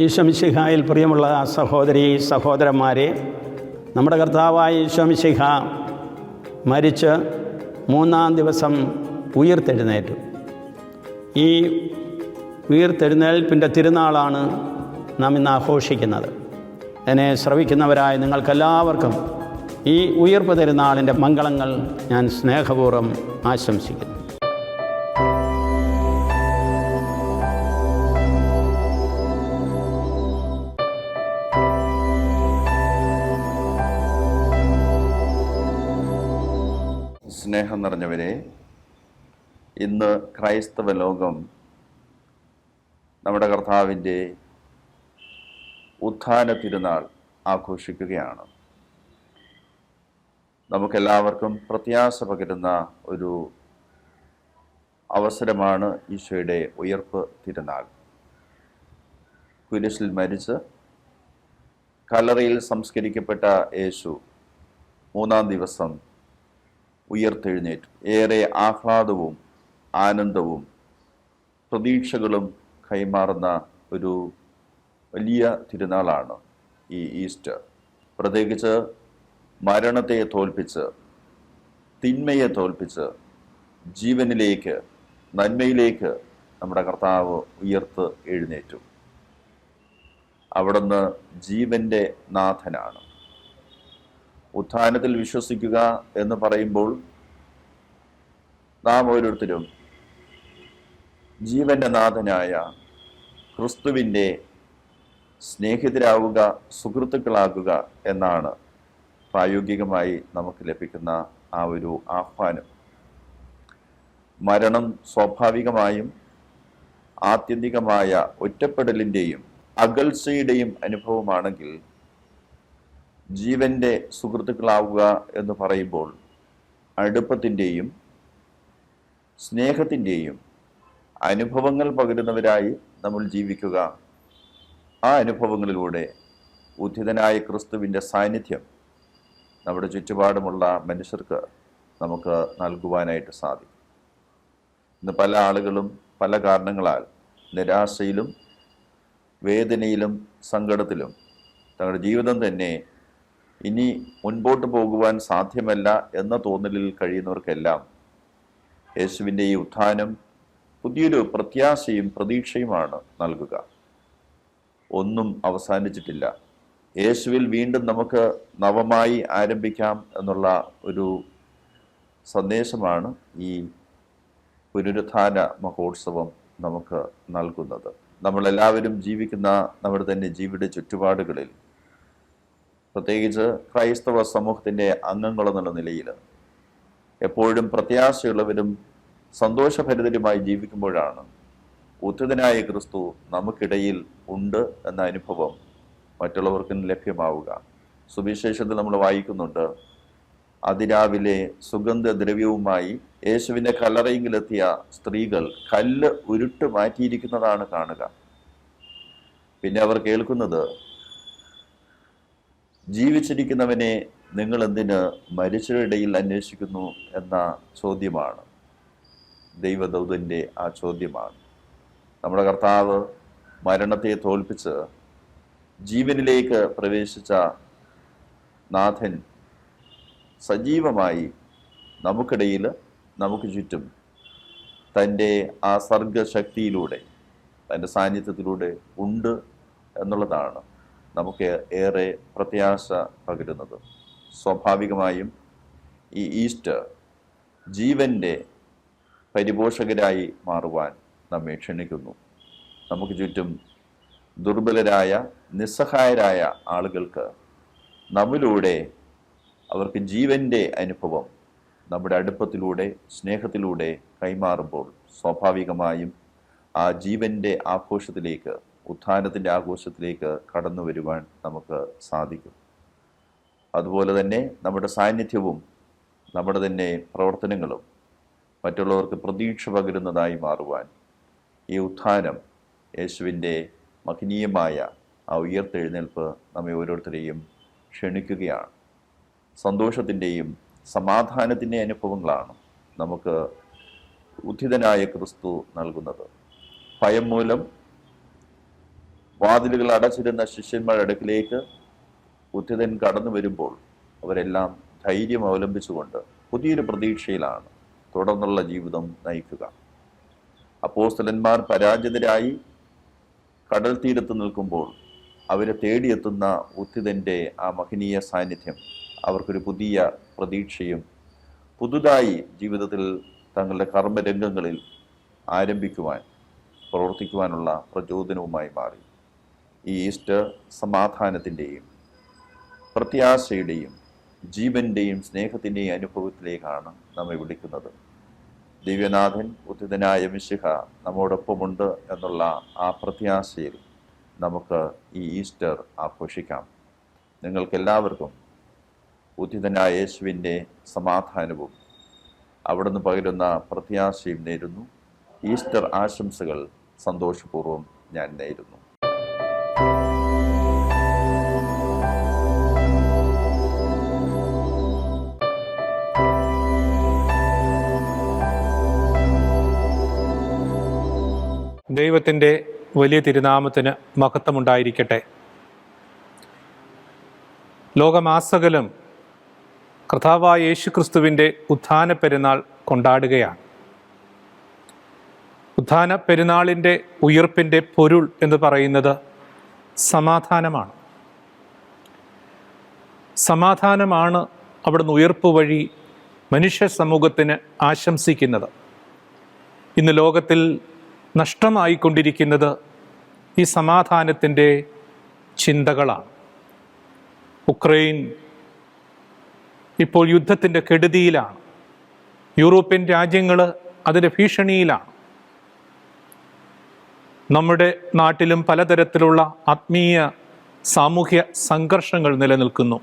ഈശോ മിശിഹായിൽ പ്രിയമുള്ള സഹോദരി സഹോദരന്മാരെ, നമ്മുടെ കർത്താവായ ഈശോ മിശിഹ മരിച്ച് 3-ാം ദിവസം ഉയിർത്തെഴുന്നേറ്റു. ഈ ഉയിർത്തെഴുന്നേൽപ്പിൻ്റെ തിരുനാളാണ് നാം ഇന്ന് ആഘോഷിക്കുന്നത്. എന്നെ ശ്രവിക്കുന്നവരായ നിങ്ങൾക്കെല്ലാവർക്കും ഈ ഉയിർപ്പ് തിരുനാളിൻ്റെ മംഗളങ്ങൾ ഞാൻ സ്നേഹപൂർവ്വം ആശംസിക്കുന്നു. സ്നേഹം നിറഞ്ഞവരെ, ഇന്ന് ക്രൈസ്തവ ലോകം നമ്മുടെ കർത്താവിൻ്റെ ഉത്ഥാന തിരുനാൾ ആഘോഷിക്കുകയാണ്. നമുക്കെല്ലാവർക്കും പ്രത്യാശ പകരുന്ന ഒരു അവസരമാണ് ഈശോയുടെ ഉയർപ്പ് തിരുനാൾ. കുരിശിൽ മരിച്ച് കല്ലറയിൽ സംസ്കരിക്കപ്പെട്ട യേശു 3-ാം ദിവസം ഉയർത്തെഴുന്നേറ്റു. ഏറെ ആഹ്ലാദവും ആനന്ദവും പ്രതീക്ഷകളും കൈമാറുന്ന ഒരു വലിയ തിരുനാളാണ് ഈ ഈസ്റ്റർ. പ്രത്യേകിച്ച് മരണത്തെ തോൽപ്പിച്ച്, തിന്മയെ തോൽപ്പിച്ച് ജീവനിലേക്ക്, നന്മയിലേക്ക് നമ്മുടെ കർത്താവ് ഉയർത്ത് എഴുന്നേറ്റു. അവിടുന്ന് ജീവൻ്റെ നാഥനാണ്. ഉത്ഥാനത്തിൽ വിശ്വസിക്കുക എന്ന് പറയുമ്പോൾ നാം ഓരോരുത്തരും ജീവൻ്റെ നാഥനായ ക്രിസ്തുവിൻ്റെ സ്നേഹിതരാവുക, സുഹൃത്തുക്കളാകുക എന്നാണ് പ്രായോഗികമായി നമുക്ക് ലഭിക്കുന്ന ആ ഒരു ആഹ്വാനം. മരണം സ്വാഭാവികമായും ആത്യന്തികമായ ഒറ്റപ്പെടലിൻ്റെയും അകൽച്ചയുടെയും അനുഭവമാണെങ്കിൽ, ജീവൻ്റെ സുഹൃത്തുക്കളാവുക എന്ന് പറയുമ്പോൾ അടുപ്പത്തിൻ്റെയും സ്നേഹത്തിൻ്റെയും അനുഭവങ്ങൾ പകരുന്നവരായി നമ്മൾ ജീവിക്കുക. ആ അനുഭവങ്ങളിലൂടെ ഉദ്ധിതനായ ക്രിസ്തുവിൻ്റെ സാന്നിധ്യം നമ്മുടെ ചുറ്റുപാടുമുള്ള മനുഷ്യർക്ക് നമുക്ക് നൽകുവാനായിട്ട് സാധിക്കും. ഇന്ന് പല ആളുകളും പല കാരണങ്ങളാൽ നിരാശയിലും വേദനയിലും സങ്കടത്തിലും തങ്ങളുടെ ജീവിതം തന്നെ ഇനി മുൻപോട്ട് പോകുവാൻ സാധ്യമല്ല എന്ന തോന്നലിൽ കഴിയുന്നവർക്കെല്ലാം യേശുവിൻ്റെ ഈ ഉത്ഥാനം പുതിയൊരു പ്രത്യാശയും പ്രതീക്ഷയുമാണ് നൽകുക. ഒന്നും അവസാനിച്ചിട്ടില്ല. യേശുവിൽ വീണ്ടും നമുക്ക് നവമായി ആരംഭിക്കാം എന്നുള്ള ഒരു സന്ദേശമാണ് ഈ പുനരുത്ഥാന മഹോത്സവം നമുക്ക് നൽകുന്നത്. നമ്മളെല്ലാവരും ജീവിക്കുന്ന നമ്മുടെ തന്നെ ജീവിത ചുറ്റുപാടുകളിൽ, പ്രത്യേകിച്ച് ക്രൈസ്തവ സമൂഹത്തിൻ്റെ അംഗങ്ങളെന്നുള്ള നിലയിൽ എപ്പോഴും പ്രത്യാശയുള്ളവരും സന്തോഷഭരിതരുമായി ജീവിക്കുമ്പോഴാണ് ഉത്ഥിതനായ ക്രിസ്തു നമുക്കിടയിൽ ഉണ്ട് എന്ന അനുഭവം മറ്റുള്ളവർക്കും ലഭ്യമാവുക. സുവിശേഷത്തിൽ നമ്മൾ വായിക്കുന്നുണ്ട്, അതിരാവിലെ സുഗന്ധദ്രവ്യവുമായി യേശുവിൻ്റെ കല്ലറയിലെത്തിയ സ്ത്രീകൾ കല്ല് ഉരുട്ട് മാറ്റിയിരിക്കുന്നതാണ് കാണുക. പിന്നെ അവർ കേൾക്കുന്നത്, ജീവിച്ചിരിക്കുന്നവനെ നിങ്ങൾ എന്തിന് മരിച്ചവരുടെ ഇടയിൽ അന്വേഷിക്കുന്നു എന്ന ചോദ്യമാണ്. ദൈവദൂതൻ്റെ ആ ചോദ്യമാണ്. നമ്മുടെ കർത്താവ് മരണത്തെ തോൽപ്പിച്ച് ജീവനിലേക്ക് പ്രവേശിച്ച നാഥൻ സജീവമായി നമുക്കിടയിൽ, നമുക്ക് ചുറ്റും തൻ്റെ ആ സർഗശക്തിയിലൂടെ, തൻ്റെ സാന്നിധ്യത്തിലൂടെ ഉണ്ട് എന്നുള്ളതാണ് നമുക്ക് ഏറെ പ്രത്യാശ പകരുന്നത്. സ്വാഭാവികമായും ഈ ഈസ്റ്റർ ജീവൻ്റെ പരിപോഷകരായി മാറുവാൻ നമ്മെ ക്ഷണിക്കുന്നു. നമുക്ക് ചുറ്റും ദുർബലരായ, നിസ്സഹായരായ ആളുകൾക്ക് നമ്മിലൂടെ അവർക്ക് ജീവൻ്റെ അനുഭവം നമ്മുടെ അടുപ്പത്തിലൂടെ, സ്നേഹത്തിലൂടെ കൈമാറുമ്പോൾ സ്വാഭാവികമായും ആ ജീവൻ്റെ ആഘോഷത്തിലേക്ക്, ഉത്ഥാനത്തിൻ്റെ ആഘോഷത്തിലേക്ക് കടന്നു വരുവാൻ നമുക്ക് സാധിക്കും. അതുപോലെ തന്നെ നമ്മുടെ സാന്നിധ്യവും നമ്മുടെ തന്നെ പ്രവർത്തനങ്ങളും മറ്റുള്ളവർക്ക് പ്രതീക്ഷ പകരുന്നതായി മാറുവാൻ ഈ ഉത്ഥാനം, യേശുവിൻ്റെ മഹനീയമായ ആ ഉയർത്തെഴുന്നേൽപ്പ് നമ്മെ ഓരോരുത്തരെയും ക്ഷണിക്കുകയാണ്. സന്തോഷത്തിൻ്റെയും സമാധാനത്തിൻ്റെ അനുഭവങ്ങളാണ് നമുക്ക് ഉദ്ധിതനായ ക്രിസ്തു നൽകുന്നത്. ഭയം മൂലം വാതിലുകൾ അടച്ചിരുന്ന ശിഷ്യന്മാരുടെ അടുക്കിലേക്ക് ഉദ്ധിതൻ കടന്നു വരുമ്പോൾ അവരെല്ലാം ധൈര്യം അവലംബിച്ചുകൊണ്ട് പുതിയൊരു പ്രതീക്ഷയിലാണ് തുടർന്നുള്ള ജീവിതം നയിക്കുക. അപ്പോസ്തലന്മാർ പരാജിതരായി കടൽ തീരത്ത് നിൽക്കുമ്പോൾ അവരെ തേടിയെത്തുന്ന ഉദ്ധിതൻ്റെ ആ മഹനീയ സാന്നിധ്യം അവർക്കൊരു പുതിയ പ്രതീക്ഷയും പുതുതായി ജീവിതത്തിൽ തങ്ങളുടെ കർമ്മരംഗങ്ങളിൽ ആരംഭിക്കുവാൻ പ്രവർത്തിക്കുവാനുള്ള പ്രചോദനവുമായി മാറി. ഈ ഈസ്റ്റർ സമാധാനത്തിൻ്റെയും പ്രത്യാശയുടെയും ജീവൻ്റെയും സ്നേഹത്തിൻ്റെയും അനുഭവത്തിലേക്കാണ് നമ്മെ വിളിക്കുന്നത്. ദിവ്യനാഥൻ ഉദ്ധിതനായ മിശിഹ നമ്മോടൊപ്പമുണ്ട് എന്നുള്ള ആ പ്രത്യാശയിൽ നമുക്ക് ഈ ഈസ്റ്റർ ആഘോഷിക്കാം. നിങ്ങൾക്കെല്ലാവർക്കും ഉദ്ധിതനായ യേശുവിൻ്റെ സമാധാനവും അവിടുന്ന് പകരുന്ന പ്രത്യാശയും നേരുന്നു. ഈസ്റ്റർ ആശംസകൾ സന്തോഷപൂർവ്വം ഞാൻ നേരുന്നു. ദൈവത്തിൻ്റെ വലിയ തിരുനാമത്തിന് മഹത്വമുണ്ടായിരിക്കട്ടെ. ലോകമാസകലം കർത്താവായ യേശു ക്രിസ്തുവിൻ്റെ ഉത്ഥാന പെരുന്നാൾ കൊണ്ടാടുകയാണ്. ഉത്ഥാന പെരുന്നാളിൻ്റെ ഉയിർപ്പിൻ്റെ പൊരുൾ എന്ന് പറയുന്നത് സമാധാനമാണ്. സമാധാനമാണ് അവിടുന്ന് ഉയിർപ്പ് വഴി മനുഷ്യ സമൂഹത്തിന് ആശംസിക്കുന്നത്. ഇന്ന് ലോകത്തിൽ നഷ്ടമായിക്കൊണ്ടിരിക്കുന്നത് ഈ സമാധാനത്തിൻ്റെ ചിന്തകളാണ്. ഉക്രൈൻ ഇപ്പോൾ യുദ്ധത്തിൻ്റെ കെടുതിയിലാണ്. യൂറോപ്യൻ രാജ്യങ്ങൾ അതിൻ്റെ ഭീഷണിയിലാണ്. നമ്മുടെ നാട്ടിലും പലതരത്തിലുള്ള ആത്മീയ സാമൂഹ്യ സംഘർഷങ്ങൾ നിലനിൽക്കുന്നു.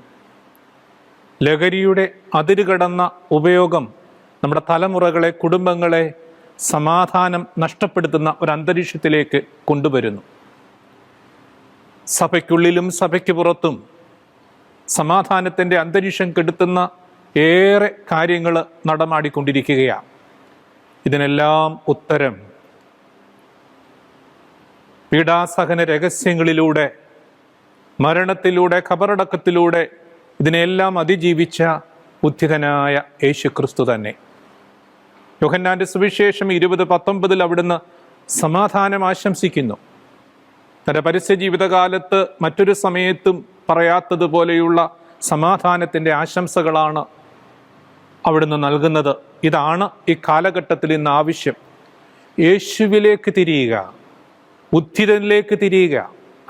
ലഹരിയുടെ അതിരുകടന്ന ഉപയോഗം നമ്മുടെ തലമുറകളെ, കുടുംബങ്ങളെ സമാധാനം നഷ്ടപ്പെടുത്തുന്ന ഒരു അന്തരീക്ഷത്തിലേക്ക് കൊണ്ടുവരുന്നു. സഭയ്ക്കുള്ളിലും സഭയ്ക്ക് പുറത്തും സമാധാനത്തിൻ്റെ അന്തരീക്ഷം കെടുത്തുന്ന ഏറെ കാര്യങ്ങൾ നടമാടിക്കൊണ്ടിരിക്കുകയാണ്. ഇതിനെല്ലാം ഉത്തരം പീഡാസഹന രഹസ്യങ്ങളിലൂടെ, മരണത്തിലൂടെ, ഖബറടക്കത്തിലൂടെ ഇതിനെല്ലാം അതിജീവിച്ച ഉദ്ധിതനായ യേശുക്രിസ്തു തന്നെ. യോഹന്നാന്റെ സുവിശേഷം 20:19 അവിടുന്ന് സമാധാനം ആശംസിക്കുന്നു. തൻ്റെ പരസ്യ ജീവിതകാലത്ത് മറ്റൊരു സമയത്തും പറയാത്തതുപോലെയുള്ള സമാധാനത്തിൻ്റെ ആശംസകളാണ് അവിടുന്ന് നൽകുന്നത്. ഇതാണ് ഈ കാലഘട്ടത്തിൽ ഇന്ന് ആവശ്യം. യേശുവിലേക്ക് തിരിയുക, ഉദ്ധിതനിലേക്ക് തിരിയുക.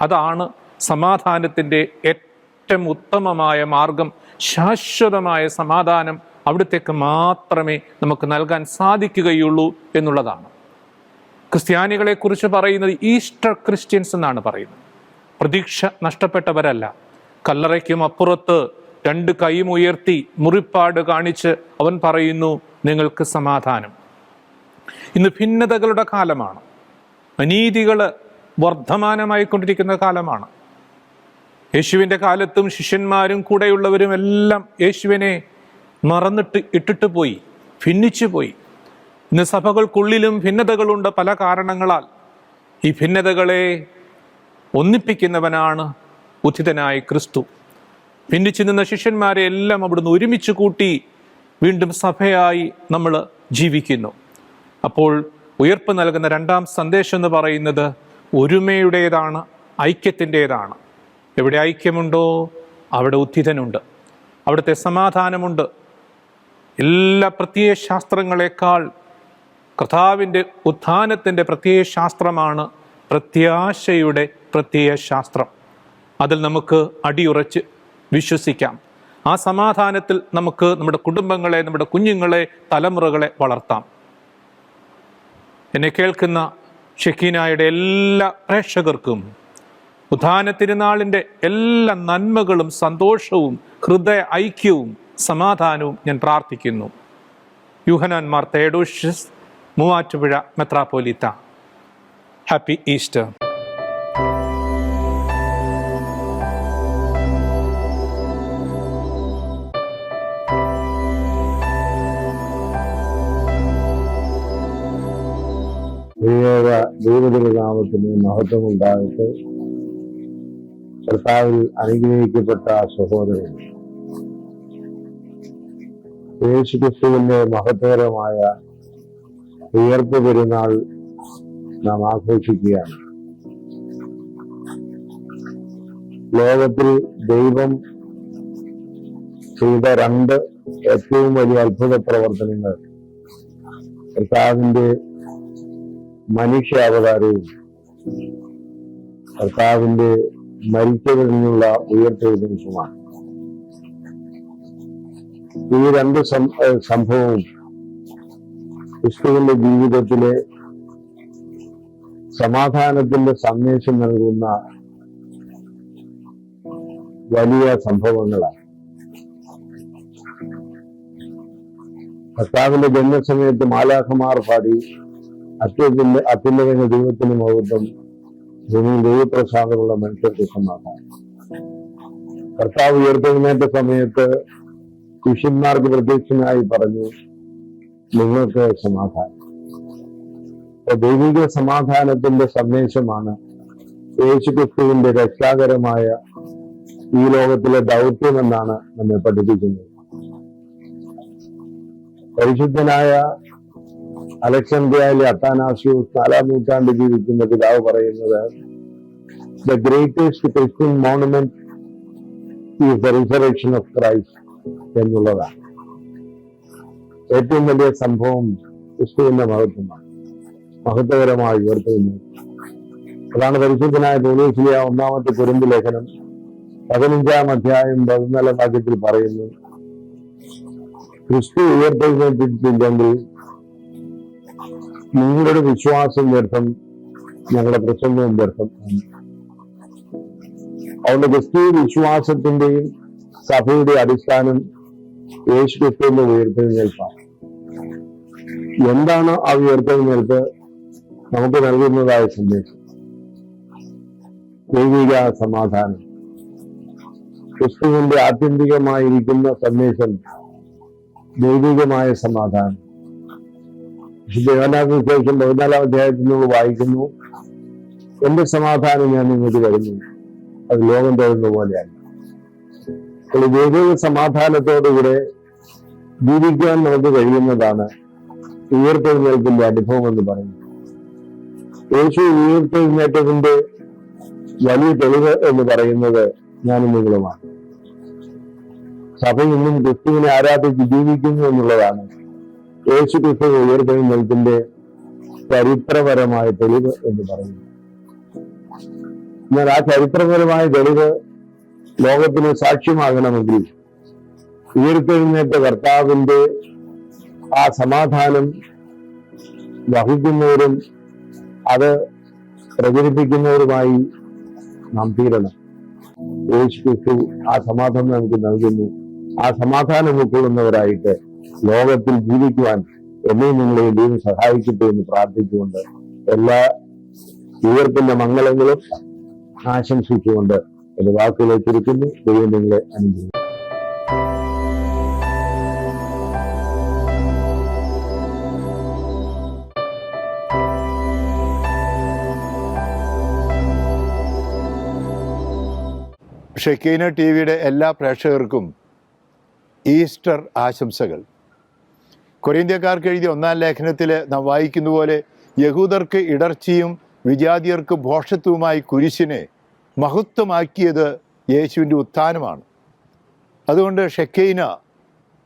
അതാണ് സമാധാനത്തിൻ്റെ ഏറ്റവും ഉത്തമമായ മാർഗം. ശാശ്വതമായ സമാധാനം അവിടത്തേക്ക് മാത്രമേ നമുക്ക് നൽകാൻ സാധിക്കുകയുള്ളൂ എന്നുള്ളതാണ്. ക്രിസ്ത്യാനികളെക്കുറിച്ച് പറയുന്നത് ഈസ്റ്റർ ക്രിസ്ത്യൻസ് എന്നാണ് പറയുന്നത്. പ്രതീക്ഷ നഷ്ടപ്പെട്ടവരല്ല. കല്ലറയ്ക്കും അപ്പുറത്ത് 2 കൈയും ഉയർത്തി മുറിപ്പാട് കാണിച്ച് അവൻ പറയുന്നു, നിങ്ങൾക്ക് സമാധാനം. ഇന്ന് ഭിന്നതകളുടെ കാലമാണ്. അനീതികൾ വർദ്ധമാനമായിക്കൊണ്ടിരിക്കുന്ന കാലമാണ്. യേശുവിൻ്റെ കാലത്തും ശിഷ്യന്മാരും കൂടെയുള്ളവരും എല്ലാം യേശുവിനെ ഇട്ടിട്ട് പോയി, ഭിന്നിച്ചു പോയി. ഇന്ന് സഭകൾക്കുള്ളിലും ഭിന്നതകളുണ്ട് പല കാരണങ്ങളാൽ. ഈ ഭിന്നതകളെ ഒന്നിപ്പിക്കുന്നവനാണ് ഉദ്ധിതനായ ക്രിസ്തു. ഭിന്നിച്ചു നിന്ന ശിഷ്യന്മാരെ എല്ലാം അവിടുന്ന് ഒരുമിച്ച് കൂട്ടി വീണ്ടും സഭയായി നമ്മൾ ജീവിക്കുന്നു. അപ്പോൾ ഉയർപ്പ് നൽകുന്ന 2ാം സന്ദേശം എന്ന് പറയുന്നത് ഒരുമയുടേതാണ്, ഐക്യത്തിൻ്റെതാണ്. എവിടെ ഐക്യമുണ്ടോ അവിടെ ഉദ്ധിതനുണ്ട്, അവിടുത്തെ സമാധാനമുണ്ട്. എല്ലാ പ്രത്യയ ശാസ്ത്രങ്ങളെക്കാൾ കർത്താവിൻ്റെ ഉത്ഥാനത്തിൻ്റെ പ്രത്യയ ശാസ്ത്രമാണ് പ്രത്യാശയുടെ പ്രത്യയ ശാസ്ത്രം. അതിൽ നമുക്ക് അടിയുറച്ച് വിശ്വസിക്കാം. ആ സമാധാനത്തിൽ നമുക്ക് നമ്മുടെ കുടുംബങ്ങളെ, നമ്മുടെ കുഞ്ഞുങ്ങളെ, തലമുറകളെ വളർത്താം. എന്നെ കേൾക്കുന്ന ഷെക്കീനായുടെ എല്ലാ പ്രേക്ഷകർക്കും ഉത്ഥാന തിരുനാളിൻ്റെ എല്ലാ നന്മകളും സന്തോഷവും ഹൃദയ ഐക്യവും സമാധാനവും ഞാൻ പ്രാർത്ഥിക്കുന്നു. യൂഹന്നാൻ മാർ തെയോഡോഷ്യസ്, മൂവാറ്റുപുഴ മെത്രാപ്പോലീത്ത. Happy Easter. ദൈവത്തിൻ്റെ നാമത്തിന് മഹത്വം ഉണ്ടാകട്ടെ. കർത്താവിൽ അനുഗ്രഹിക്കപ്പെട്ട സഹോദരൻ, യേശുക്രിസ്തുവിന്റെ മഹത്വകരമായ ഉയർപ്പ് പെരുന്നാൾ നാം ആഘോഷിക്കുകയാണ്. ലോകത്തിൽ ദൈവം ചെയ്ത രണ്ട് ഏറ്റവും വലിയ അത്ഭുത പ്രവർത്തനങ്ങൾ കർത്താവിന്റെ മനുഷ്യാവതാരവും കർത്താവിന്റെ മരിച്ചവരിൽ നിന്നുള്ള ഉയർത്തെഴുന്നേൽപ്പുമാണ്. ഈ രണ്ട് സംഭവവും ക്രിസ്തുവിന്റെ ജീവിതത്തിലെ സമാധാനത്തിന്റെ സന്ദേശം നൽകുന്ന വലിയ സംഭവങ്ങളാണ്. കർത്താവിന്റെ ജന്മസമയത്ത് മാലാഖമാർ പാടി അത്യുന്നതന്റെ ദൈവത്തിന് മഹത്വം, ഭൂമിയിൽ ദൈവപ്രസാദമുള്ള മനുഷ്യർക്ക് സമാധാനം. കർത്താവ് ഉയർത്തെഴുന്നേറ്റ സമയത്ത് ശിഷ്യന്മാർക്ക് പ്രത്യക്ഷനായി പറഞ്ഞു, നിങ്ങൾക്ക് സമാധാനം. ദൈവിക സമാധാനത്തിന്റെ സന്ദേശമാണ് യേശുക്രിസ്തുവിന്റെ രക്ഷാകരമായ ഈ ലോകത്തിലെ ദൗത്യമെന്നാണ് നമ്മെ പഠിപ്പിക്കുന്നത്. പരിശുദ്ധനായ അലക്സാണ്ട്രിയയിലെ അത്താനാസിയോസ് 4-ാം നൂറ്റാണ്ടിൽ ജീവിക്കുന്ന പിതാവ് പറയുന്നത്, the greatest Christian monument is the resurrection of Christ എന്നുള്ളതാണ്. ഏറ്റവും വലിയ സംഭവം ക്രിസ്തുവിന്റെ മഹത്വമാണ്, മഹത്വകരമായി ഉയർത്തെഴുന്നേൽപ്പ്. അതാണ് പരിശുദ്ധനായ പൗലോസിലെ 1-ാമത്തെ കൊരിന്ത്യർ ലേഖനം 15-ാം അധ്യായം 14-ാം വാക്യത്തിൽ പറയുന്നു, ക്രിസ്തു ഉയർത്തെഴുന്നേറ്റിട്ടില്ലെങ്കിൽ നിങ്ങളുടെ വിശ്വാസം വ്യർത്ഥം, ഞങ്ങളുടെ പ്രസംഗവും വ്യർത്ഥം. അതുകൊണ്ട് ക്രിസ്തീയ വിശ്വാസത്തിന്റെയും സഭയുടെ അടിസ്ഥാനം യേശു ക്രിസ്തുവിന്റെ ഉയർത്തെഴുന്നേൽപ്പാണ്. എന്താണ് ആ ഉയർത്തെഴുന്നേൽപ്പ് നമുക്ക് നൽകുന്നതായ സന്ദേശം? ദൈവിക സമാധാനം. ക്രിസ്തുവിന്റെ ആത്യന്തികമായിരിക്കുന്ന സന്ദേശം ദൈവികമായ സമാധാനം. യോഹന്നാന്റെ സുവിശേഷം 14-ാം അധ്യായത്തിൽ നമ്മൾ വായിക്കുന്നു, എന്റെ സമാധാനം ഞാൻ നിങ്ങൾക്ക് തരുന്നു, അത് ലോകം തരുന്ന പോലെയല്ല. അപ്പോൾ ദൈവിക സമാധാനത്തോടുകൂടെ ജീവിക്കാൻ നമുക്ക് കഴിയുന്നതാണ് ഉയർത്തെഴുന്നേൽപ്പിന്റെ അനുഭവം എന്ന് പറയുന്നത്. യേശു ഉയർത്തെഴുന്നേറ്റതിന്റെ വലിയ തെളിവ് എന്ന് പറയുന്നത് ഞാനും നിങ്ങളുമാണ്. സഭ ഇന്നും ക്രിസ്തുവിനെ ആരാധിച്ച് ജീവിക്കുന്നു എന്നുള്ളതാണ് യേശു ക്രിസ്തു ഉയർത്തെഴുന്നേൽപ്പിന്റെ ചരിത്രപരമായ തെളിവ് എന്ന് പറയുന്നത്. എന്നാൽ ആ ചരിത്രപരമായ തെളിവ് ലോകത്തിന് സാക്ഷ്യമാകണമെങ്കിൽ ഉയർത്തെഴുന്നേറ്റ കർത്താവിന്റെ ആ സമാധാനം വഹിക്കുന്നവരും അത് പ്രചരിപ്പിക്കുന്നവരുമായി നാം തീരണം. യേശു ക്രിസ്തു ആ സമാധാനം നമുക്ക് നൽകുന്നു. ആ സമാധാനം ഉൾക്കൊള്ളുന്നവരായിട്ട് ലോകത്തിൽ ജീവിക്കുവാൻ എന്നെയും നിങ്ങളെയും ദൈവം സഹായിക്കട്ടെ എന്ന് പ്രാർത്ഥിച്ചുകൊണ്ട് എല്ലാ ഉയർപ്പിന്റെ മംഗളങ്ങളും ആശംസിച്ചുകൊണ്ട് എന്റെ വാക്കുകളെ ചുരുക്കുന്നു. ദൈവം നിങ്ങളെ അനുഗ്രഹിക്കും. ഷെക്കീന ടി വിയുടെ എല്ലാ പ്രേക്ഷകർക്കും ഈസ്റ്റർ ആശംസകൾ. കൊരിന്ത്യക്കാർക്ക് എഴുതിയ 1-ാം ലേഖനത്തിൽ നാം വായിക്കുന്ന പോലെ, യഹൂദർക്ക് ഇടർച്ചയും വിജാതിയർക്ക് ഭോഷത്വവുമായി കുരിശിനെ മഹത്വമാക്കിയത് യേശുവിൻ്റെ ഉത്ഥാനമാണ്. അതുകൊണ്ട് ഷെക്കീന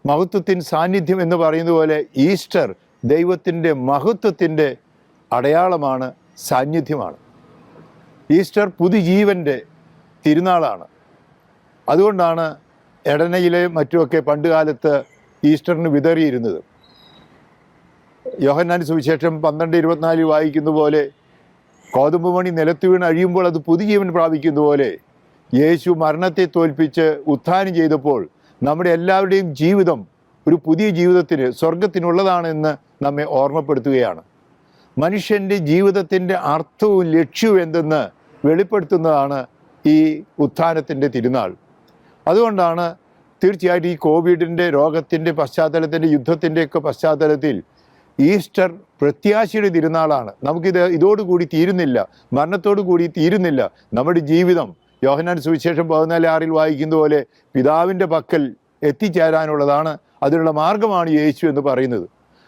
മഹത്വത്തിൻ സാന്നിധ്യം എന്ന് പറയുന്ന പോലെ ഈസ്റ്റർ ദൈവത്തിൻ്റെ മഹത്വത്തിൻ്റെ അടയാളമാണ്, സാന്നിധ്യമാണ്. ഈസ്റ്റർ പുതുജീവൻ്റെ തിരുനാളാണ്. അതുകൊണ്ടാണ് എടനയിലെ മറ്റുമൊക്കെ പണ്ടുകാലത്ത് ഈസ്റ്ററിന് വിതറിയിരുന്നത്. യോഹന്നാന്റെ സുവിശേഷം 12:24 വായിക്കുന്ന പോലെ, കോതമ്പ് മണി നിലത്ത് വീണ് അഴിയുമ്പോൾ അത് പുതുജീവൻ പ്രാപിക്കുന്ന പോലെ യേശു മരണത്തെ തോൽപ്പിച്ച് ഉത്ഥാനം ചെയ്തപ്പോൾ നമ്മുടെ എല്ലാവരുടെയും ജീവിതം ഒരു പുതിയ ജീവിതത്തിന്, സ്വർഗത്തിനുള്ളതാണെന്ന് നമ്മെ ഓർമ്മപ്പെടുത്തുകയാണ്. മനുഷ്യൻ്റെ ജീവിതത്തിൻ്റെ അർത്ഥവും ലക്ഷ്യവും എന്തെന്ന് വെളിപ്പെടുത്തുന്നതാണ് ഈ ഉത്ഥാനത്തിൻ്റെ തിരുനാൾ. അതുകൊണ്ടാണ് തീർച്ചയായിട്ടും ഈ കോവിഡിൻ്റെ രോഗത്തിൻ്റെ പശ്ചാത്തലത്തിൻ്റെ, യുദ്ധത്തിൻ്റെയൊക്കെ പശ്ചാത്തലത്തിൽ ഈസ്റ്റർ പ്രത്യാശയുടെ തിരുനാളാണ്. നമുക്കിത് ഇതോടുകൂടി തീരുന്നില്ല, മരണത്തോടു കൂടി തീരുന്നില്ല. നമ്മുടെ ജീവിതം യോഹന്നാൻ സുവിശേഷം 14:6 വായിക്കുന്ന പോലെ പിതാവിൻ്റെ പക്കൽ എത്തിച്ചേരാനുള്ളതാണ്, അതിനുള്ള മാർഗമാണ് യേശു എന്ന് പറയുന്നത്.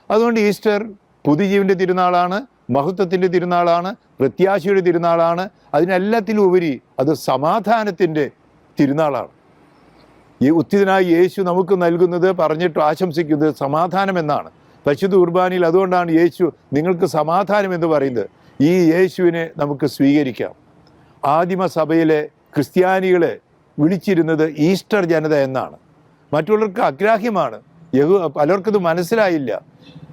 അതുകൊണ്ട് ഈസ്റ്റർ പുതുജീവൻ്റെ തിരുനാളാണ്, മഹത്വത്തിൻ്റെ തിരുനാളാണ്, പ്രത്യാശയുടെ തിരുനാളാണ്. അതിനെല്ലാത്തിലും ഉപരി അത് സമാധാനത്തിൻ്റെ തിരുനാളാണ്. ഈ ഉത്തിതനായി യേശു നമുക്ക് നൽകുന്നത്, പറഞ്ഞിട്ട് ആശംസിക്കുന്നത് സമാധാനം എന്നാണ്. പരിശുദ്ധ കുർബാനയിൽ അതുകൊണ്ടാണ് യേശു നിങ്ങൾക്ക് സമാധാനം എന്ന് പറയുന്നത്. ഈ യേശുവിനെ നമുക്ക് സ്വീകരിക്കാം. ആദിമ സഭയിലെ ക്രിസ്ത്യാനികളെ വിളിച്ചിരുന്നത് ഈസ്റ്റർ ജനത എന്നാണ്. മറ്റുള്ളവർക്ക് അഗ്രാഹ്യമാണ്. പലർക്കത് മനസ്സിലായില്ല.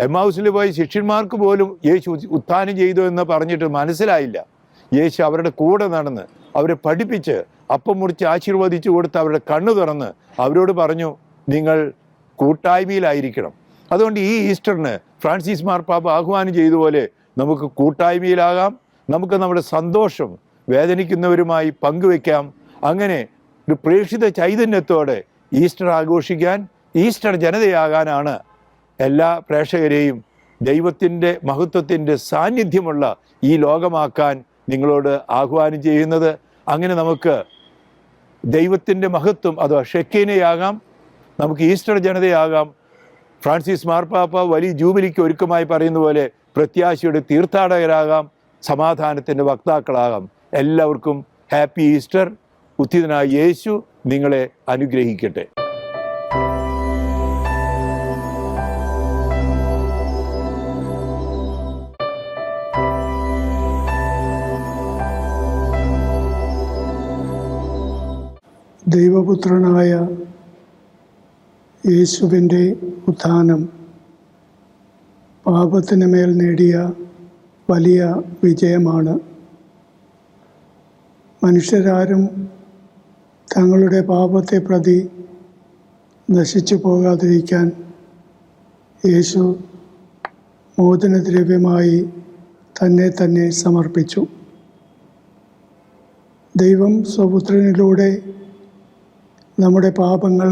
എമ്മാവുസിൽ പോയി ശിഷ്യന്മാർക്ക് പോലും യേശു ഉത്ഥാനം ചെയ്തു എന്ന് പറഞ്ഞിട്ട് മനസ്സിലായില്ല. യേശു അവരുടെ കൂടെ നടന്ന് അവരെ പഠിപ്പിച്ച് അപ്പം മുറിച്ച് ആശീർവദിച്ചു കൊടുത്ത് അവരുടെ കണ്ണു തുറന്ന് അവരോട് പറഞ്ഞു, നിങ്ങൾ കൂട്ടായ്മയിലായിരിക്കണം. അതുകൊണ്ട് ഈ ഈസ്റ്ററിന് ഫ്രാൻസിസ് മാർപ്പാപ്പ ആഹ്വാനം ചെയ്തതുപോലെ നമുക്ക് കൂട്ടായ്മയിലാകാം, നമുക്ക് നമ്മുടെ സന്തോഷം വേദനിക്കുന്നവരുമായി പങ്കുവെക്കാം. അങ്ങനെ ഒരു പ്രേക്ഷിത ചൈതന്യത്തോടെ ഈസ്റ്റർ ആഘോഷിക്കാൻ, ഈസ്റ്റർ ജനതയാകാനാണ് എല്ലാ പ്രേക്ഷകരെയും ദൈവത്തിൻ്റെ മഹത്വത്തിൻ്റെ സാന്നിധ്യമുള്ള ഈ ലോകമാക്കാൻ നിങ്ങളോട് ആഹ്വാനം ചെയ്യുന്നത്. അങ്ങനെ നമുക്ക് ദൈവത്തിൻ്റെ മഹത്വം അഥവാ ഷെക്കീനയാകാം, നമുക്ക് ഈസ്റ്റർ ജനതയാകാം. ഫ്രാൻസിസ് മാർപ്പാപ്പ വലിയ ജൂബിലിക്ക് ഒരുക്കമായി പറയുന്ന പോലെ പ്രത്യാശയുടെ തീർത്ഥാടകരാകാം, സമാധാനത്തിൻ്റെ വക്താക്കളാകാം. എല്ലാവർക്കും ഹാപ്പി ഈസ്റ്റർ. ഉത്ഥിതനായ യേശു നിങ്ങളെ അനുഗ്രഹിക്കട്ടെ. ദൈവപുത്രനായ യേശുവിൻ്റെ ഉത്ഥാനം പാപത്തിന് മേൽ നേടിയ വലിയ വിജയമാണ്. മനുഷ്യരാരും തങ്ങളുടെ പാപത്തെ പ്രതി നശിച്ചു പോകാതിരിക്കാൻ യേശു മോചനദ്രവ്യമായി തന്നെ സമർപ്പിച്ചു. ദൈവം സ്വപുത്രനിലൂടെ നമ്മുടെ പാപങ്ങൾ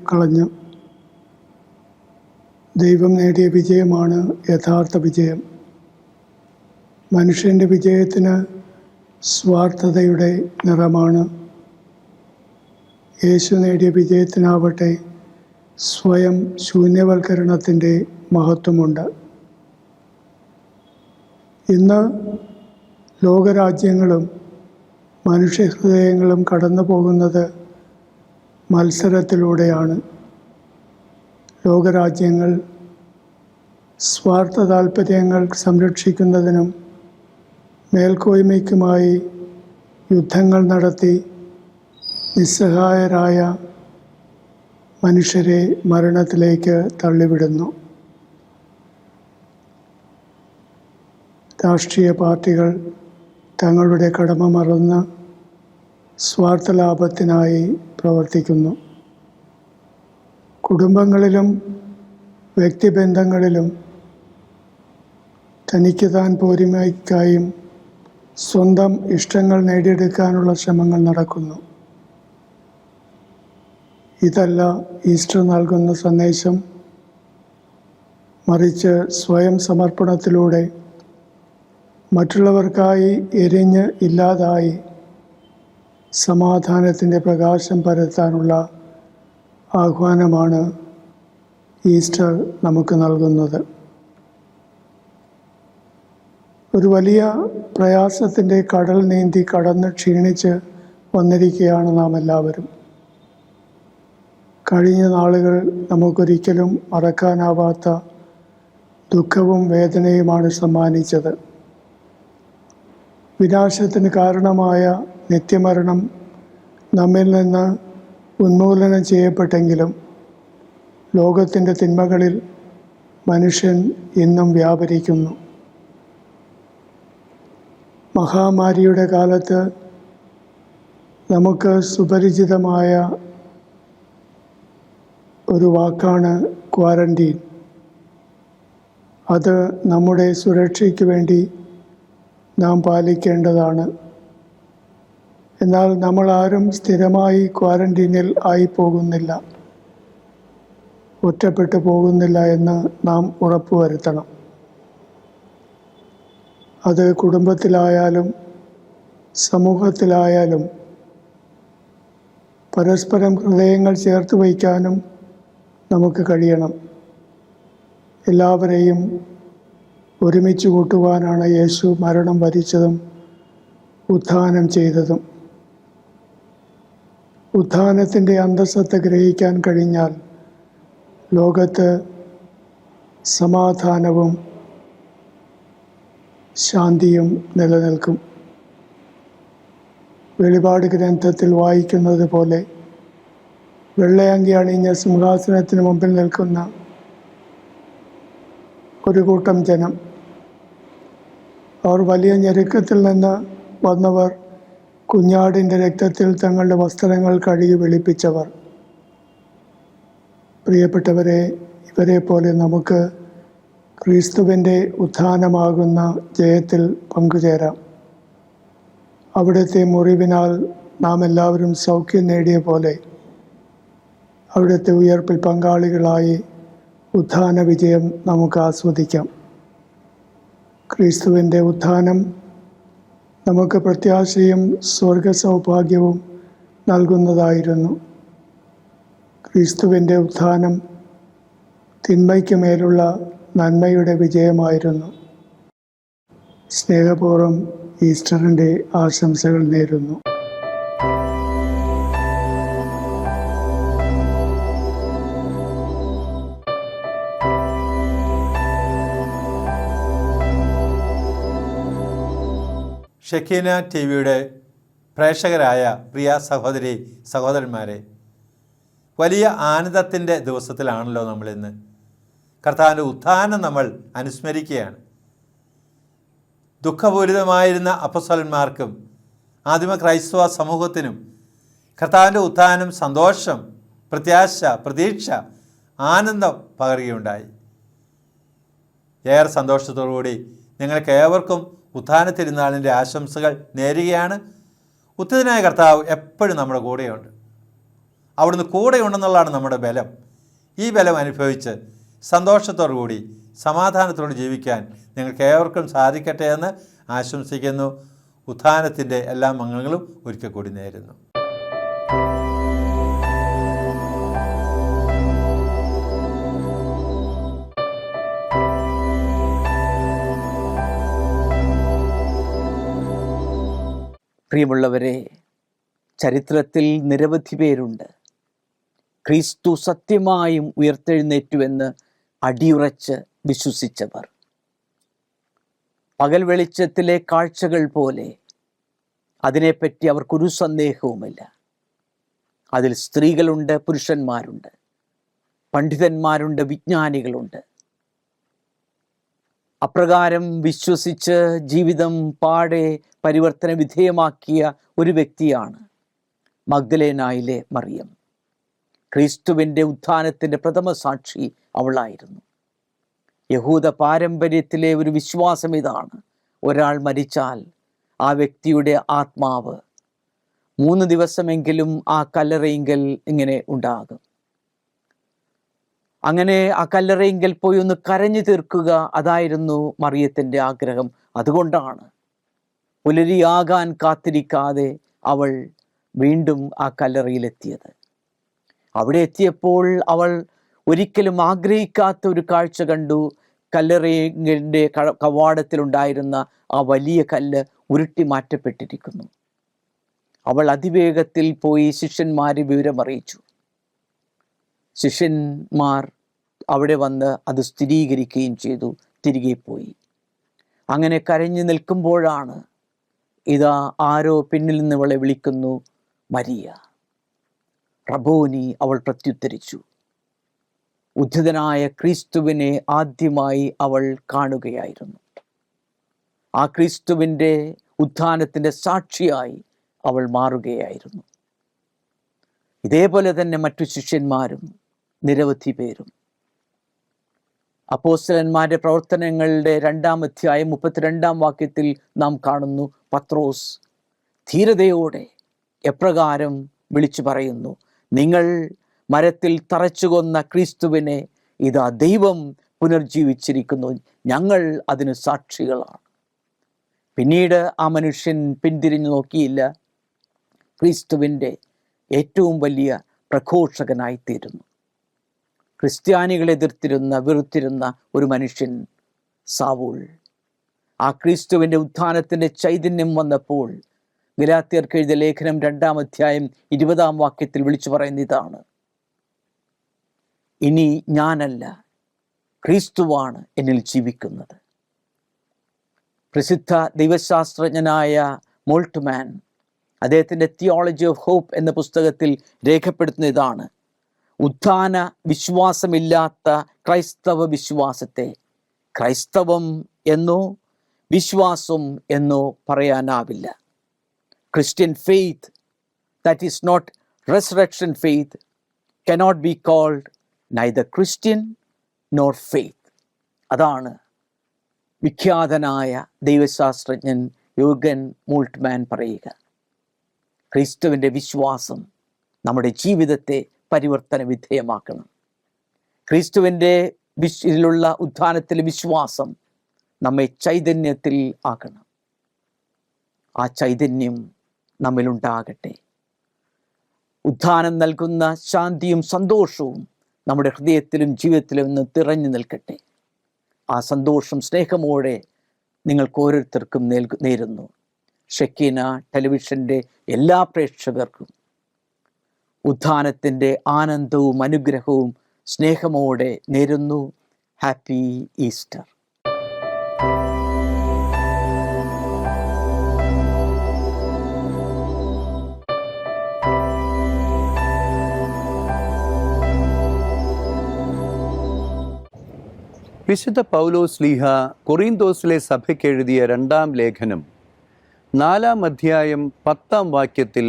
കളഞ്ഞു. ദൈവം നേടിയ വിജയമാണ് യഥാർത്ഥ വിജയം. മനുഷ്യൻ്റെ വിജയത്തിന് സ്വാർത്ഥതയുടെ നിറമാണ്. യേശു നേടിയ വിജയത്തിനാവട്ടെ സ്വയം ശൂന്യവൽക്കരണത്തിൻ്റെ മഹത്വമുണ്ട്. ഇന്ന് ലോകരാജ്യങ്ങളും മനുഷ്യഹൃദയങ്ങളും കടന്നു പോകുന്നത് മത്സരത്തിലൂടെയാണ്. ലോകരാജ്യങ്ങൾ സ്വാർത്ഥ താൽപ്പര്യങ്ങൾ സംരക്ഷിക്കുന്നതിനും മേൽക്കോയ്മയ്ക്കുമായി യുദ്ധങ്ങൾ നടത്തി നിസ്സഹായരായ മനുഷ്യരെ മരണത്തിലേക്ക് തള്ളിവിടുന്നു. രാഷ്ട്രീയ പാർട്ടികൾ തങ്ങളുടെ കടമ മറന്ന് സ്വാർത്ഥ ലാഭത്തിനായി പ്രവർത്തിക്കുന്നു. കുടുംബങ്ങളിലും വ്യക്തിബന്ധങ്ങളിലും തനിക്ക് താൻ പോരിമയ്ക്കായും സ്വന്തം ഇഷ്ടങ്ങൾ നേടിയെടുക്കാനുള്ള ശ്രമങ്ങൾ നടക്കുന്നു. ഇതല്ല ഈസ്റ്റർ നൽകുന്ന സന്ദേശം. മറിച്ച് സ്വയം സമർപ്പണത്തിലൂടെ മറ്റുള്ളവർക്കായി എരിഞ്ഞ് ഇല്ലാതായി സമാധാനത്തിൻ്റെ പ്രകാശം പരത്താനുള്ള ആഹ്വാനമാണ് ഈസ്റ്റർ നമുക്ക് നൽകുന്നത്. ഒരു വലിയ പ്രയാസത്തിൻ്റെ കടൽ നീന്തി കടന്ന് ക്ഷീണിച്ച് വന്നിരിക്കുകയാണ് നാം എല്ലാവരും. കഴിഞ്ഞ നാളുകൾ നമുക്കൊരിക്കലും മറക്കാനാവാത്ത ദുഃഖവും വേദനയുമാണ് സമ്മാനിച്ചത്. വിനാശത്തിന് കാരണമായ നിത്യമരണം നമ്മിൽ നിന്ന് ഉന്മൂലനം ചെയ്യപ്പെട്ടെങ്കിലും ലോകത്തിൻ്റെ തിന്മകളിൽ മനുഷ്യൻ ഇന്നും വ്യാപരിക്കുന്നു. മഹാമാരിയുടെ കാലത്ത് നമുക്ക് സുപരിചിതമായ ഒരു വാക്കാണ് ക്വാറന്റീൻ. അത് നമ്മുടെ സുരക്ഷയ്ക്ക് വേണ്ടി നാം പാലിക്കേണ്ടതാണ്. എന്നാൽ നമ്മളാരും സ്ഥിരമായി ക്വാറന്റീനിൽ ആയി പോകുന്നില്ല, ഒറ്റപ്പെട്ടു പോകുന്നില്ല എന്ന് നാം ഉറപ്പുവരുത്തണം. അത് കുടുംബത്തിലായാലും സമൂഹത്തിലായാലും പരസ്പരം ഹൃദയങ്ങൾ ചേർത്ത് വയ്ക്കാനും നമുക്ക് കഴിയണം. എല്ലാവരെയും ഒരുമിച്ച് കൂട്ടുവാനാണ് യേശു മരണം വരിച്ചതും ഉത്ഥാനം ചെയ്തതും. ഉത്ഥാനത്തിൻ്റെ അന്തസ്സത്ത ഗ്രഹിക്കാൻ കഴിഞ്ഞാൽ ലോകത്ത് സമാധാനവും ശാന്തിയും നിലനിൽക്കും. വെളിപാട് ഗ്രന്ഥത്തിൽ വായിക്കുന്നത് പോലെ വെള്ളയങ്കി അണിഞ്ഞ സിംഹാസനത്തിന് മുമ്പിൽ നിൽക്കുന്ന ഒരു കൂട്ടം ജനം, അവർ വലിയ ഞെരുക്കത്തിൽ നിന്ന് വന്നവർ, കുഞ്ഞാടിൻ്റെ രക്തത്തിൽ തങ്ങളുടെ വസ്ത്രങ്ങൾ കഴുകി വെളുപ്പിച്ചവർ. പ്രിയപ്പെട്ടവരെ, ഇവരെ പോലെ നമുക്ക് ക്രിസ്തുവിൻ്റെ ഉത്ഥാനമാകുന്ന ജയത്തിൽ പങ്കുചേരാം. അവിടുത്തെ മുറിവിനാൽ നാം എല്ലാവരും സൗഖ്യം നേടിയ പോലെ അവിടുത്തെ ഉയർപ്പിൽ പങ്കാളികളായി ഉത്ഥാന വിജയം നമുക്ക് ആസ്വദിക്കാം. ക്രിസ്തുവിൻ്റെ ഉത്ഥാനം നമുക്ക് പ്രത്യാശയും സ്വർഗ സൗഭാഗ്യവും നൽകുന്നതായിരുന്നു. ക്രിസ്തുവിൻ്റെ ഉത്ഥാനം തിന്മയ്ക്ക് മേലുള്ള നന്മയുടെ വിജയമായിരുന്നു. സ്നേഹപൂർവ്വം ഈസ്റ്ററിൻ്റെ ആശംസകൾ നേരുന്നു. ഷെക്കീന ടി വിയുടെ പ്രേക്ഷകരായ പ്രിയ സഹോദരി സഹോദരന്മാരെ, വലിയ ആനന്ദത്തിൻ്റെ ദിവസത്തിലാണല്ലോ നമ്മളിന്ന്. കർത്താവിൻ്റെ ഉത്ഥാനം നമ്മൾ അനുസ്മരിക്കുകയാണ്. ദുഃഖപൂരിതമായിരുന്ന അപ്പോസ്തലന്മാർക്കും ആദിമ ക്രൈസ്തവ സമൂഹത്തിനും കർത്താവിൻ്റെ ഉത്ഥാനം സന്തോഷം, പ്രത്യാശ, പ്രതീക്ഷ, ആനന്ദം പകരുകയുണ്ടായി. ഏറെ സന്തോഷത്തോടുകൂടി നിങ്ങൾക്ക് ഏവർക്കും ഉത്ഥാന തിരുനാളിൻ്റെ ആശംസകൾ നേരുകയാണ്. ഉത്ഥിതനായ കർത്താവ് എപ്പോഴും നമ്മുടെ കൂടെയുണ്ട്. അവിടുന്ന് കൂടെയുണ്ടെന്നുള്ളതാണ് നമ്മുടെ ബലം. ഈ ബലം അനുഭവിച്ച് സന്തോഷത്തോടു കൂടി സമാധാനത്തോടെ ജീവിക്കാൻ നിങ്ങൾക്ക് ഏവർക്കും സാധിക്കട്ടെ എന്ന് ആശംസിക്കുന്നു. ഉത്ഥാനത്തിൻ്റെ എല്ലാ മംഗളങ്ങളും ഒരിക്കൽ കൂടി നേരുന്നു. പ്രിയമുള്ളവരെ, ചരിത്രത്തിൽ നിരവധി പേരുണ്ട് ക്രിസ്തു സത്യമായും ഉയർത്തെഴുന്നേറ്റുവെന്ന് അടിയുറച്ച് വിശ്വസിച്ചവർ. പകൽ വെളിച്ചത്തിലെ കാഴ്ചകൾ പോലെ അതിനെപ്പറ്റി അവർക്കൊരു സന്ദേഹവുമില്ല. അതിൽ സ്ത്രീകളുണ്ട്, പുരുഷന്മാരുണ്ട്, പണ്ഡിതന്മാരുണ്ട്, വിജ്ഞാനികളുണ്ട്. അപ്രകാരം വിശ്വസിച്ച് ജീവിതം പാടെ പരിവർത്തന വിധേയമാക്കിയ ഒരു വ്യക്തിയാണ് മഗ്ദലേനായിലെ മറിയം. ക്രിസ്തുവിൻ്റെ ഉത്ഥാനത്തിൻ്റെ പ്രഥമ സാക്ഷി അവളായിരുന്നു. യഹൂദ പാരമ്പര്യത്തിലെ ഒരു വിശ്വാസം ഇതാണ്: ഒരാൾ മരിച്ചാൽ ആ വ്യക്തിയുടെ ആത്മാവ് 3 ദിവസമെങ്കിലും ആ കല്ലറയിങ്കൽ ഇങ്ങനെ ഉണ്ടാകും. അങ്ങനെ ആ കല്ലറയിങ്കൽ പോയി ഒന്ന് കരഞ്ഞു തീർക്കുക, അതായിരുന്നു മറിയത്തിൻ്റെ ആഗ്രഹം. അതുകൊണ്ടാണ് പുലരിയാകാൻ കാത്തിരിക്കാതെ അവൾ വീണ്ടും ആ കല്ലറയിലെത്തിയത്. അവിടെ എത്തിയപ്പോൾ അവൾ ഒരിക്കലും ആഗ്രഹിക്കാത്ത ഒരു കാഴ്ച കണ്ടു. കല്ലറയുടെ കവാടത്തിലുണ്ടായിരുന്ന ആ വലിയ കല്ല് ഉരുട്ടി മാറ്റപ്പെട്ടിരിക്കുന്നു. അവൾ അതിവേഗത്തിൽ പോയി ശിഷ്യന്മാരെ വിവരമറിയിച്ചു. ശിഷ്യന്മാർ അവിടെ വന്ന് അത് സ്ഥിരീകരിക്കുകയും ചെയ്തു. തിരികെ പോയി. അങ്ങനെ കരഞ്ഞു നിൽക്കുമ്പോഴാണ് ഇതാ ആരോ പിന്നിൽ നിന്ന് അവളെ വിളിക്കുന്നു, മരിയ. റബോനി, അവൾ പ്രത്യുത്തരിച്ചു. ഉദ്ധിതനായ ക്രിസ്തുവിനെ ആദ്യമായി അവൾ കാണുകയായിരുന്നു. ആ ക്രിസ്തുവിൻ്റെ ഉത്ഥാനത്തിൻ്റെ സാക്ഷിയായി അവൾ മാറുകയായിരുന്നു. ഇതേപോലെ തന്നെ മറ്റു ശിഷ്യന്മാരും നിരവധി പേരും. അപ്പോസ്തലന്മാരുടെ പ്രവർത്തനങ്ങളുടെ 2-ാം അധ്യായം 32-ാം വാക്യത്തിൽ നാം കാണുന്നു, പത്രോസ് ധീരതയോടെ എപ്രകാരം വിളിച്ചു പറയുന്നു: നിങ്ങൾ മരത്തിൽ തറച്ചു കൊന്ന ക്രിസ്തുവിനെ ഇതാ ദൈവം പുനർജീവിച്ചിരിക്കുന്നു, ഞങ്ങൾ അതിന് സാക്ഷികളാണ്. പിന്നീട് ആ മനുഷ്യൻ പിന്തിരിഞ്ഞു നോക്കിയില്ല. ക്രിസ്തുവിൻ്റെ ഏറ്റവും വലിയ പ്രഘോഷകനായിത്തീരുന്നു. ക്രിസ്ത്യാനികളെ എതിർത്തിരുന്ന വെറുത്തിരുന്ന ഒരു മനുഷ്യൻ സാവൂൾ, ആ ക്രിസ്തുവിൻ്റെ ഉത്ഥാനത്തിൻ്റെ ചൈതന്യം വന്നപ്പോൾ ഗലാത്യർക്ക് എഴുതിയ ലേഖനം 2-ാം അധ്യായം 20-ാം വാക്യത്തിൽ വിളിച്ചു പറയുന്ന ഇതാണ്: ഇനി ഞാനല്ല, ക്രിസ്തുവാണ് എന്നിൽ ജീവിക്കുന്നത്. പ്രസിദ്ധ ദൈവശാസ്ത്രജ്ഞനായ മോൾട്ട്മാൻ അദ്ദേഹത്തിൻ്റെ തിയോളജി ഓഫ് ഹോപ്പ് എന്ന പുസ്തകത്തിൽ രേഖപ്പെടുത്തുന്ന ഇതാണ്: ഉത്ഥാന വിശ്വാസമില്ലാത്ത ക്രൈസ്തവ വിശ്വാസത്തെ ക്രൈസ്തവം എന്നോ വിശ്വാസം എന്നോ പറയാനാവില്ല. Christian faith that is not resurrection faith cannot be called neither Christian nor faith. അതാണ് വിഖ്യാതനായ ദൈവശാസ്ത്രജ്ഞൻ യൂർഗൻ മോൾട്ട്മാൻ പറയുക. ക്രിസ്തുവിൻ്റെ വിശ്വാസം നമ്മുടെ ജീവിതത്തെ പരിവർത്തന വിധേയമാക്കണം. ക്രിസ്തുവിൻ്റെ ഇതിലുള്ള ഉത്ഥാനത്തിലെ വിശ്വാസം നമ്മെ ചൈതന്യത്തിൽ ആക്കണം. ആ ചൈതന്യം നമ്മിലുണ്ടാകട്ടെ. ഉത്ഥാനം നൽകുന്ന ശാന്തിയും സന്തോഷവും നമ്മുടെ ഹൃദയത്തിലും ജീവിതത്തിലും നിന്ന് തിറഞ്ഞു നിൽക്കട്ടെ. ആ സന്തോഷം സ്നേഹമോടെ നിങ്ങൾക്ക് ഓരോരുത്തർക്കും നേരുന്നു. ഷെക്കീന ടെലിവിഷൻ്റെ എല്ലാ പ്രേക്ഷകർക്കും ഉത്ഥാനത്തിൻ്റെ ആനന്ദവും അനുഗ്രഹവും സ്നേഹമോടെ നേരുന്നു. Happy Easter. വിശുദ്ധ പൗലോസ് ശ്ലീഹ കൊറിന്തോസിലെ സഭയ്ക്ക് എഴുതിയ 2-ാം ലേഖനം 4-ാം അധ്യായം 10-ാം വാക്യത്തിൽ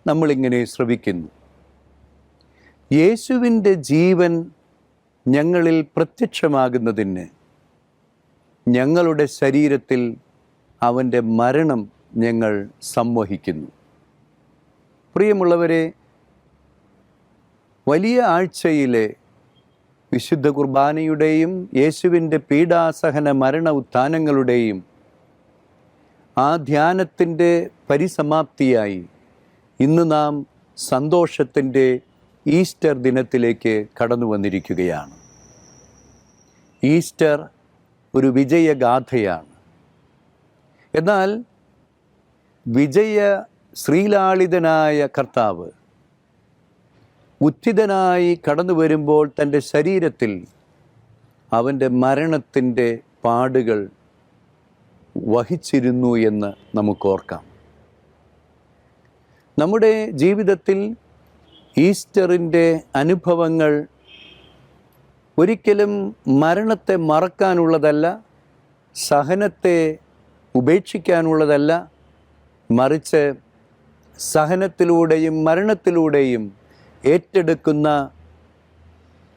നമ്മളിങ്ങനെ ശ്രവിക്കുന്നു: യേശുവിൻ്റെ ജീവൻ ഞങ്ങളിൽ പ്രത്യക്ഷമാകുന്നതിന് ഞങ്ങളുടെ ശരീരത്തിൽ അവൻ്റെ മരണം ഞങ്ങൾ സംവഹിക്കുന്നു. പ്രിയമുള്ളവരെ, വലിയ ആഴ്ചയിലെ വിശുദ്ധ കുർബാനയുടെയും യേശുവിൻ്റെ പീഡാസഹന മരണ ഉത്ഥാനങ്ങളുടെയും ആ ധ്യാനത്തിൻ്റെ പരിസമാപ്തിയായി ഇന്ന് നാം സന്തോഷത്തിൻ്റെ ഈസ്റ്റർ ദിനത്തിലേക്ക് കടന്നു വന്നിരിക്കുകയാണ്. ഈസ്റ്റർ ഒരു വിജയഗാഥയാണ്. എന്നാൽ വിജയ ശ്രീലാളിതനായ കർത്താവ് ഉത്ഥിതനായി കടന്നു വരുമ്പോൾ തൻ്റെ ശരീരത്തിൽ അവൻ്റെ മരണത്തിൻ്റെ പാടുകൾ വഹിച്ചിരുന്നു എന്ന് നമുക്കോർക്കാം. നമ്മുടെ ജീവിതത്തിൽ ഈസ്റ്ററിൻ്റെ അനുഭവങ്ങൾ ഒരിക്കലും മരണത്തെ മറക്കാനുള്ളതല്ല, സഹനത്തെ ഉപേക്ഷിക്കാനുള്ളതല്ല, മറിച്ച് സഹനത്തിലൂടെയും മരണത്തിലൂടെയും ഏറ്റെടുക്കുന്ന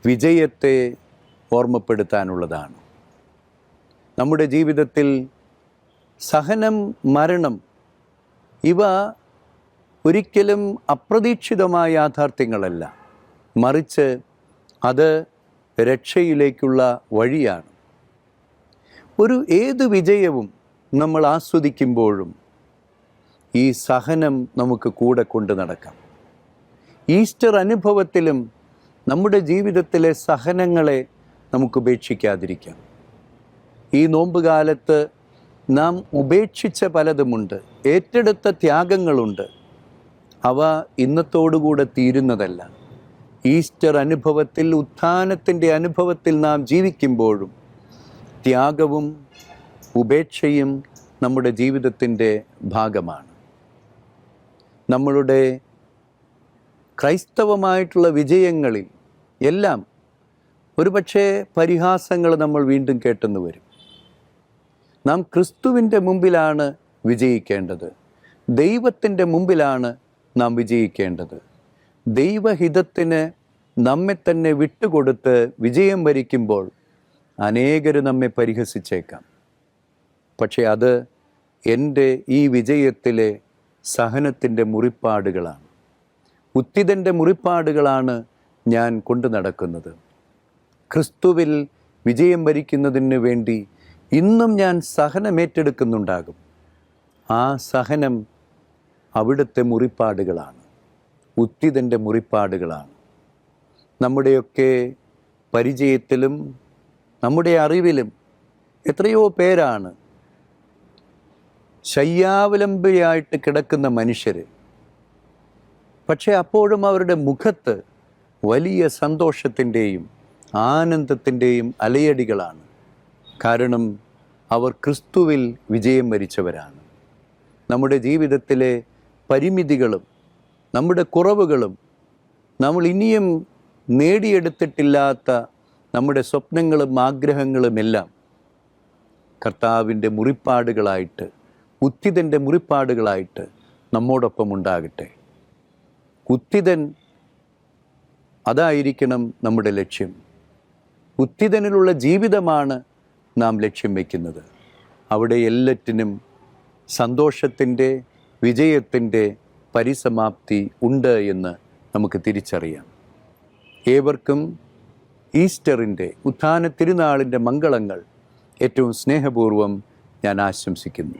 വിജയത്തെ ഓർമ്മപ്പെടുത്താനുള്ളതാണ്. നമ്മുടെ ജീവിതത്തിൽ സഹനം, മരണം ഇവ ഒരിക്കലും അപ്രതീക്ഷിതമായ യാഥാർത്ഥ്യങ്ങളല്ല, മറിച്ച് അത് രക്ഷയിലേക്കുള്ള വഴിയാണ്. ഏത് വിജയവും നമ്മൾ ആസ്വദിക്കുമ്പോഴും ഈ സഹനം നമുക്ക് കൂടെ കൊണ്ട് നടക്കാം. ഈസ്റ്റർ അനുഭവത്തിലും നമ്മുടെ ജീവിതത്തിലെ സഹനങ്ങളെ നമുക്ക് ഉപേക്ഷിക്കാതിരിക്കാം. ഈ നോമ്പുകാലത്ത് നാം ഉപേക്ഷിച്ച പലതുമുണ്ട്, ഏറ്റെടുത്ത ത്യാഗങ്ങളുണ്ട്. അവ ഇന്നത്തോടുകൂടെ തീരുന്നതല്ല. ഈസ്റ്റർ അനുഭവത്തിൽ, ഉത്ഥാനത്തിൻ്റെ അനുഭവത്തിൽ നാം ജീവിക്കുമ്പോഴും ത്യാഗവും ഉപേക്ഷയും നമ്മുടെ ജീവിതത്തിൻ്റെ ഭാഗമാണ്. നമ്മളുടെ ക്രൈസ്തവമായിട്ടുള്ള വിജയങ്ങളിൽ എല്ലാം ഒരുപക്ഷെ പരിഹാസങ്ങൾ നമ്മൾ വീണ്ടും കേട്ടെന്ന് വരും. നാം ക്രിസ്തുവിൻ്റെ മുമ്പിലാണ് വിജയിക്കേണ്ടത്, ദൈവത്തിൻ്റെ മുമ്പിലാണ് നാം വിജയിക്കേണ്ടത്. ദൈവഹിതത്തിന് നമ്മെ തന്നെ വിട്ടുകൊടുത്ത് വിജയം വരിക്കുമ്പോൾ അനേകർ നമ്മെ പരിഹസിച്ചേക്കാം. പക്ഷേ അത് എൻ്റെ ഈ വിജയത്തിലെ സഹനത്തിൻ്റെ മുറിപ്പാടുകളാണ്, ഉത്ഥിതൻ്റെ മുറിപ്പാടുകളാണ് ഞാൻ കൊണ്ടു നടക്കുന്നത്. ക്രിസ്തുവിൽ വിജയം വരിക്കുന്നതിന് വേണ്ടി ഇന്നും ഞാൻ സഹനമേറ്റെടുക്കുന്നുണ്ടാകും. ആ സഹനം അവിടുത്തെ മുറിപ്പാടുകളാണ്, ഉത്തിതൻ്റെ മുറിപ്പാടുകളാണ്. നമ്മുടെയൊക്കെ പരിചയത്തിലും നമ്മുടെ അറിവിലും എത്രയോ പേരാണ് ശയ്യാവലംബിയായിട്ട് കിടക്കുന്ന മനുഷ്യർ. പക്ഷേ അപ്പോഴും അവരുടെ മുഖത്ത് വലിയ സന്തോഷത്തിൻ്റെയും ആനന്ദത്തിൻ്റെയും അലയടികളാണ്. കാരണം അവർ ക്രിസ്തുവിൽ വിജയം വരിച്ചവരാണ്. നമ്മുടെ ജീവിതത്തിലെ പരിമിതികളും നമ്മുടെ കുറവുകളും നമ്മൾ ഇനിയും നേടിയെടുത്തിട്ടില്ലാത്ത നമ്മുടെ സ്വപ്നങ്ങളും ആഗ്രഹങ്ങളുമെല്ലാം കർത്താവിൻ്റെ മുറിപ്പാടുകളായിട്ട്, ഉത്തിതൻ്റെ മുറിപ്പാടുകളായിട്ട് നമ്മോടൊപ്പം ഉണ്ടാകട്ടെ. ഉത്തിതൻ അതായിരിക്കണം നമ്മുടെ ലക്ഷ്യം. ഉത്തിതനിലുള്ള ജീവിതമാണ് നാം ലക്ഷ്യം വയ്ക്കുന്നത്. അവിടെ എല്ലാറ്റിനും സന്തോഷത്തിൻ്റെ, വിജയത്തിൻ്റെ പരിസമാപ്തി ഉണ്ട് എന്ന് നമുക്ക് തിരിച്ചറിയാം. ഏവർക്കും ഈസ്റ്ററിൻ്റെ, ഉത്ഥാന തിരുനാളിൻ്റെ മംഗളങ്ങൾ ഏറ്റവും സ്നേഹപൂർവ്വം ഞാൻ ആശംസിക്കുന്നു.